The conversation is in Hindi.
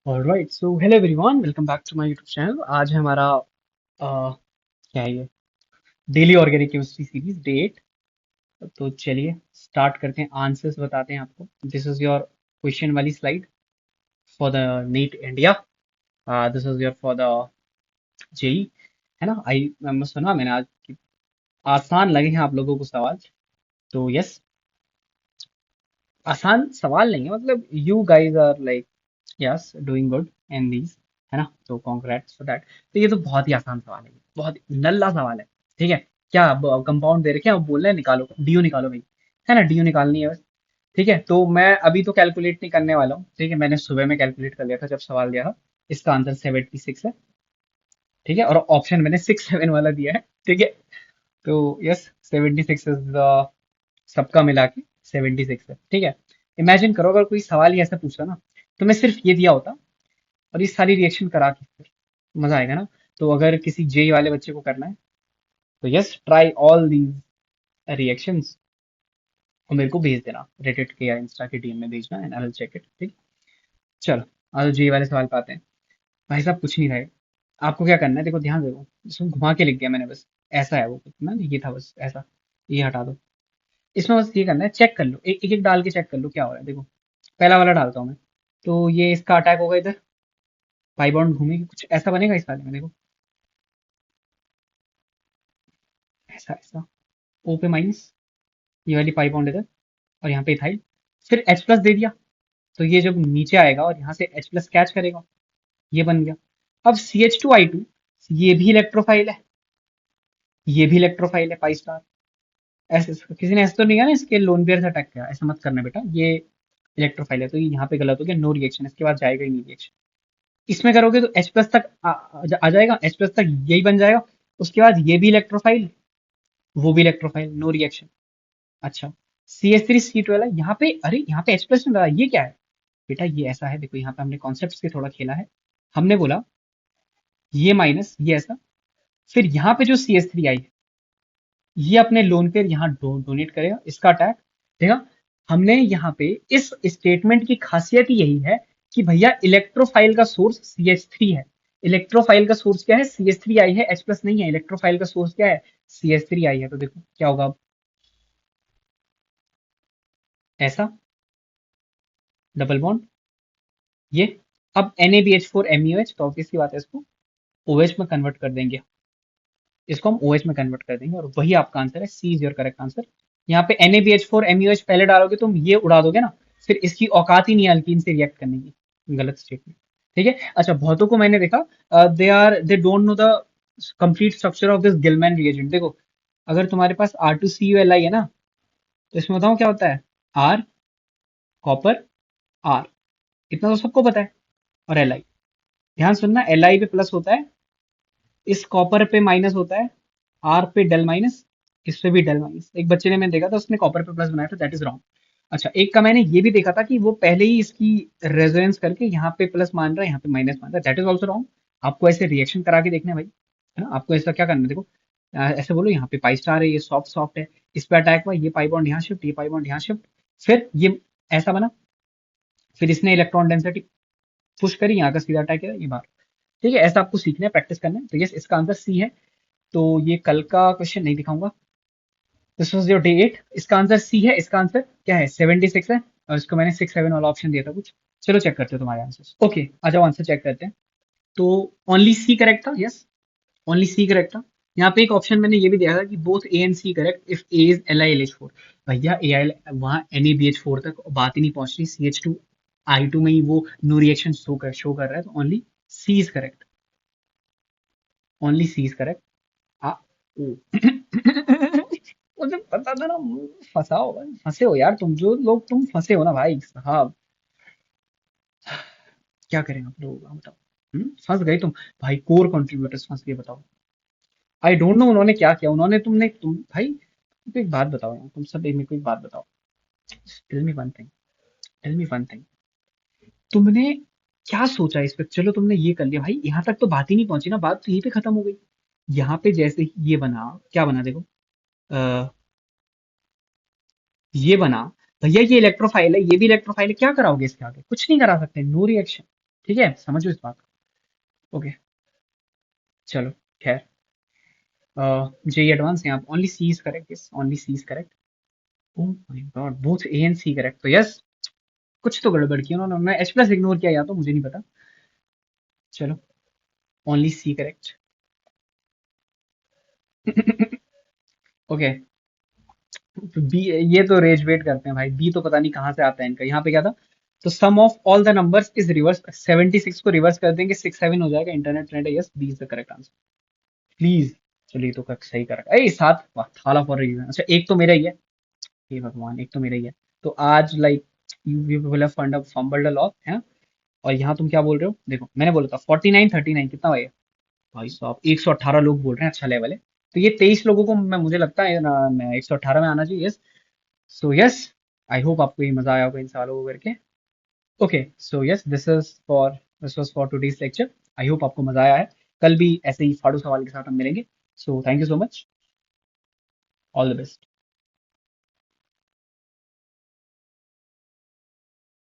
Alright, so hello everyone, welcome back to my YouTube channel. आज है हमारा क्या है ये, daily organic chemistry series day 8। तो चलिए स्टार्ट करते हैं, आंसर्स बताते हैं आपको। दिस इज योर क्वेश्चन वाली slide for the NEET India. This is your for the JEE, है ना। मैं सुना मैंने आज कि आसान लगे हैं आप लोगों को सवाल। तो यस, आसान सवाल नहीं है, मतलब you guys are like yes doing good in these, है ना। तो कॉन्ग्रेट्स फॉर दैट। तो ये तो बहुत ही आसान सवाल है, बहुत नल्ला सवाल है। ठीक है, क्या कंपाउंड दे रखे हैं, अब बोल रहे हैं निकालो, डीओ निकालो भाई, है ना, डीओ निकालनी है बस। ठीक है, तो मैं अभी तो कैलकुलेट नहीं करने वाला हूँ। ठीक है, मैंने सुबह में कैलकुलेट कर लिया था जब सवाल दिया था। इसका आंसर 76 है। ठीक है, और ऑप्शन मैंने 6 7 वाला दिया है। ठीक है, तो यस, 76 इज द, सबका मिला के 76 है। ठीक है, इमेजिन करो अगर कोई सवाल ही ऐसा पूछा ना, तो मैं सिर्फ ये दिया होता और ये सारी रिएक्शन करा के, फिर मजा आएगा ना। तो अगर किसी जेई वाले बच्चे को करना है तो yes, try all these reactions और मेरे को भेज देना, रेडिट के या इंस्टा के डीएम में भेजना and I will check it. ठीक, चलो आज जेई वाले सवाल पे आते हैं। भाई साहब कुछ नहीं रहेगा, आपको क्या करना है, देखो ध्यान दो, इसमें घुमा के लिख दिया मैंने बस। ऐसा है वो ना, ये था बस ऐसा, ये हटा दो। इसमें बस ये करना है, चेक कर लो, एक एक डाल के चेक कर लो क्या हो रहा है। देखो पहला वाला डालता हूँ मैं, तो ये इसका अटैक होगा इधर, पाई बॉन्ड घूमेगी, कुछ ऐसा बनेगा इस वाले में। देखो ऐसा ऐसा, ओ पे माइनस, ये वाली पाई बॉन्ड इधर, और यहाँ पे इथाइल। फिर H प्लस दे दिया, तो ये जब नीचे आएगा और यहाँ से H प्लस कैच करेगा, ये बन गया। अब CH2I2, ये भी इलेक्ट्रोफाइल है, ये भी इलेक्ट्रोफाइल है, पाई स्टार। ऐसे किसी ने ऐसे तो नहीं कहा ना इसके लोन पेयर से अटैक किया, ऐसा मत करना बेटा, ये इलेक्ट्रोफाइल है। तो ये यहाँ पे गलत हो गया, नो रिएक्शन, इसके बाद जाएगा ही नहीं रिएक्शन। इसमें करोगे तो H प्लस तक आ जाएगा, H प्लस तक यही बन जाएगा। उसके बाद ये भी इलेक्ट्रोफाइल, वो भी इलेक्ट्रोफाइल, नो रिएक्शन। अच्छा, CH3C12 है यहाँ पे, अरे यहाँ पे H प्लस में डाला, ये क्या है बेटा, ये ऐसा है। देखो यहाँ पे हमने कॉन्सेप्ट से थोड़ा खेला है। हमने बोला ये माइनस, ये ऐसा, फिर यहाँ पे जो CH3 आई है, ये अपने लोन पे यहाँ डोनेट करेगा, इसका अटैक। देखा, हमने यहाँ पे इस स्टेटमेंट की खासियत ही यही है कि भैया इलेक्ट्रोफाइल का सोर्स CH3 है। इलेक्ट्रोफाइल का सोर्स क्या है, CH3 आई है, H प्लस नहीं है। इलेक्ट्रोफाइल का सोर्स क्या है, CH3 आई है। तो देखो क्या होगा अब, ऐसा डबल बॉन्ड, ये। अब NaBH4 MuH, तो ऑब्वियस सी बात है, इसको OH में कन्वर्ट कर देंगे, इसको हम OH में कन्वर्ट कर देंगे, और वही आपका आंसर है, सी इज योर करेक्ट आंसर। यहाँ पे NaBH4 MuH पहले डालोगे तुम, ये उड़ा दोगे ना, फिर इसकी औकात ही नहीं है अल्कीन से रिएक्ट करने की। गलत स्टेटमेंट। ठीक है, अच्छा, बहुतों को मैंने देखा, they don't know the complete structure of this Gillman reagent. देखो अगर तुम्हारे पास R2CuLi है ना, तो इसमें बताऊं क्या होता है, आर, कॉपर, आर, इतना तो सबको पता है। और Li, ध्यान सुनना, Li पे प्लस होता है, इस कॉपर पे माइनस होता है, आर पे डेल माइनस, इस पे भी डेल माइनस। एक बच्चे ने मैंने देखा था, उसने कॉपर पे प्लस बनाया था, दैट इज रॉन्ग। अच्छा, एक का मैंने ये भी देखा था कि वो पहले ही इसकी रेजोनेंस करके यहाँ पे प्लस मान रहा है, यहाँ पे माइनस मान रहा है, दैट इज ऑल्सो रॉन्ग। आपको ऐसे रिएक्शन करा के देखना है भाई, है ना। आपको ऐसा क्या करना है, देखो ऐसे बोलो, यहाँ पे पाई स्टार है, ये सॉफ्ट सॉफ्ट है, इस पे अटैक हुआ, ये पाई बॉन्ड यहाँ शिफ्ट, ये पाई बॉन्ड यहाँ शिफ्ट, फिर ये ऐसा बना, फिर इसने इलेक्ट्रॉन डेंसिटी पुश करी, यहाँ का सीधा अटैक किया, ये बाहर। ठीक है, ऐसा आपको सीखना है, प्रैक्टिस करना है। तो यस, इसका आंसर सी है। तो ये कल का क्वेश्चन नहीं दिखाऊंगा। दिस वाज योर डे 8, इसका आंसर सी है। इसका आंसर क्या है, 76 है, और इसको मैंने 6 7 वाला ऑप्शन दिया था कुछ। चलो चेक करते हो तुम्हारे आंसर। ओके, आ जाओ आंसर चेक करते हैं। तो ओनली सी करेक्ट था, यस, ओनली सी करेक्ट था। यहाँ पे एक ऑप्शन मैंने ये भी दिया था कि both A and C correct if A is LiLH4। भैया ए आई, वहाँ NaBH4 तक बात ही नहीं पहुंच रही, CH2I2 में ही वो नो रिएक्शन शो कर रहा है, तो only C is correct, only C is correct. आ, ओ। मुझे पता था ना, फंसाओ, फंसे हो यार तुम, जो लोग तुम फंसे हो ना भाई साहब, क्या करें आप लोग बताओ। फंस गए तुम भाई, कोर कंट्रीब्यूटर्स फंस गए, बताओ। आई डोंट नो उन्होंने क्या किया, उन्होंने तुम भाई, मेरे को एक बात बताओ यार, तुम सब मेरे को एक बात बताओ। Tell me one thing, tell me one thing, तुमने क्या सोचा इस पे। चलो तुमने ये कर लिया भाई, यहाँ तक तो बात ही नहीं पहुंची ना, बात तो यहीं पे खत्म हो गई। यहाँ पे जैसे ही ये बना, क्या बना देखो, आ, ये बना, भैया ये इलेक्ट्रोफाइल है, ये भी इलेक्ट्रोफाइल है, क्या कराओगे इसके आगे, कुछ नहीं करा सकते, नो रिएक्शन। ठीक है, समझो इस बात को। ओके, चलो, खैर, जे एडवांस यहाँ only C is correct, yes only C is correct. Oh my god, both A and C correct, तो यस, कुछ तो गड़बड़ की उन्होंने, मैं एच प्लस इग्नोर किया या तो मुझे नहीं पता। चलो, only C correct. Okay, B, ये तो रेज वेट करते हैं भाई, बी तो पता नहीं कहाँ से आता है इनका, यहाँ पे क्या था, तो sum of all the numbers is reverse, 76 को रिवर्स कर देंगे 67 हो जाएगा, इंटरनेट ट्रेंड है, yes B is the correct answer. Please, चलिए तो सही करेक्ट, ए साथ, वाह, थाला फॉर रीजन, अच्छा एक तो मेरा ही है, हे भगवान, एक तो मेरा ही है। तो आज like you will have fumbled a lot है। और यहाँ तुम क्या बोल रहे हो, देखो मैंने बोला था 49-39 कितना भाई, भाई साहब 118 लोग बोल रहे हैं, अच्छा लेवल है। तो ये 23 लोगों को मैं, मुझे लगता है ना, मैं 118 में आना चाहिए, yes. So yes, I hope आपको ये मजा आया होगा इन सालों को करके। Okay, so yes, this was for today's lecture. I hope आपको मजा आया है। कल भी ऐसे ही फाड़ू सवाल के साथ हम मिलेंगे। So thank you so much, all the best.